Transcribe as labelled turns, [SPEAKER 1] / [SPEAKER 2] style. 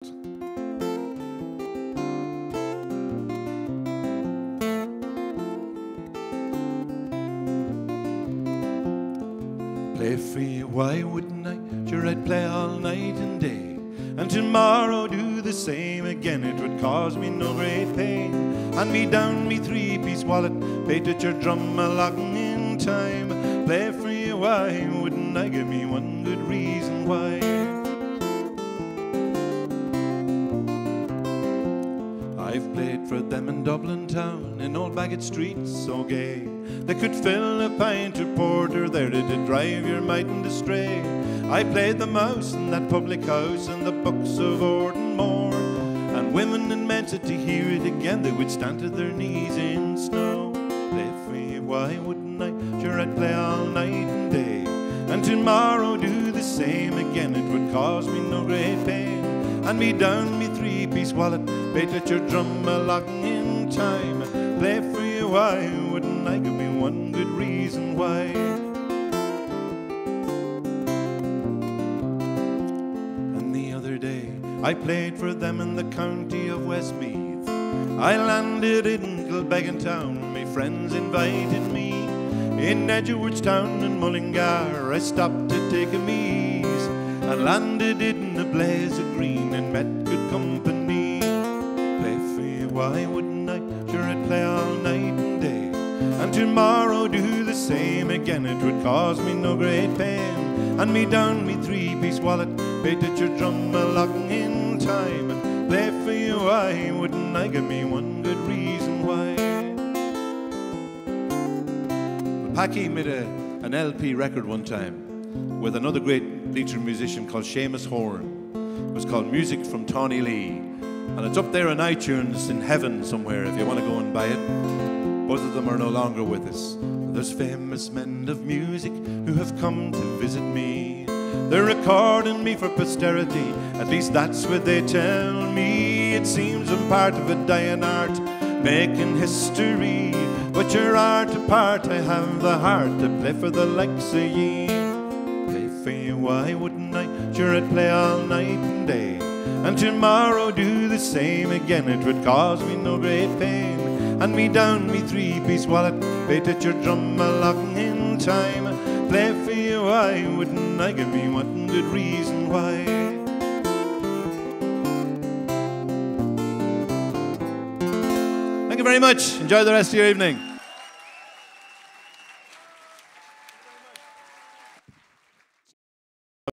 [SPEAKER 1] Play for you, why wouldn't I? Sure, I'd play all night and day, and tomorrow do the same again. It would cause me no great pain. Hand me down me three-piece wallet, pay to your drum a locking in time. Play for you, why wouldn't I? Give me one good reason why. I've played for them in Dublin town, in Old Bagot Street so gay. They could fill a pint of porter there to drive your mightn't astray. I played the mouse in that public house in the Books of Orden Moor, and women and men said to hear it again they would stand to their knees in snow. Play for you, why wouldn't I? Sure, I'd play all night and day, and tomorrow do the same again. It would cause me no great pain. Hand me down me three-piece wallet, bait at your drum a locking in time. Play for you, why wouldn't I? Give me one good reason why. And the other day I played for them in the county of Westmeath. I landed in Kilbeggan town, my friends invited me. In Edgeworthstown and Mullingar I stopped to take a mease, and landed in a blaze of green and met good company. Play for you, why wouldn't I? Sure, I'd play all night and day, and tomorrow do the same again. It would cause me no great pain. Hand me down me three-piece wallet, bait at your drum a locking in time. Play for you, why wouldn't I? Give me one good reason why. Packy made an LP record one time with another great Leitrim musician called Seamus Horn. It was called Music from Tawny Lee, and it's up there on iTunes in heaven somewhere if you want to go and buy it. Both of them are no longer with us. There's famous men of music who have come to visit me. They're recording me for posterity, at least that's what they tell me. It seems I'm part of a dying art, making history. But your art apart, I have the heart to play for the likes of ye. Play for you, why wouldn't I? Sure, I'd play all night and day, and tomorrow do the same again. It would cause me no great pain. Hand me down me three-piece wallet, bait at your drum a locking in time. Play for you, why wouldn't I? Give me one good reason why. Thank you very much. Enjoy the rest of your evening.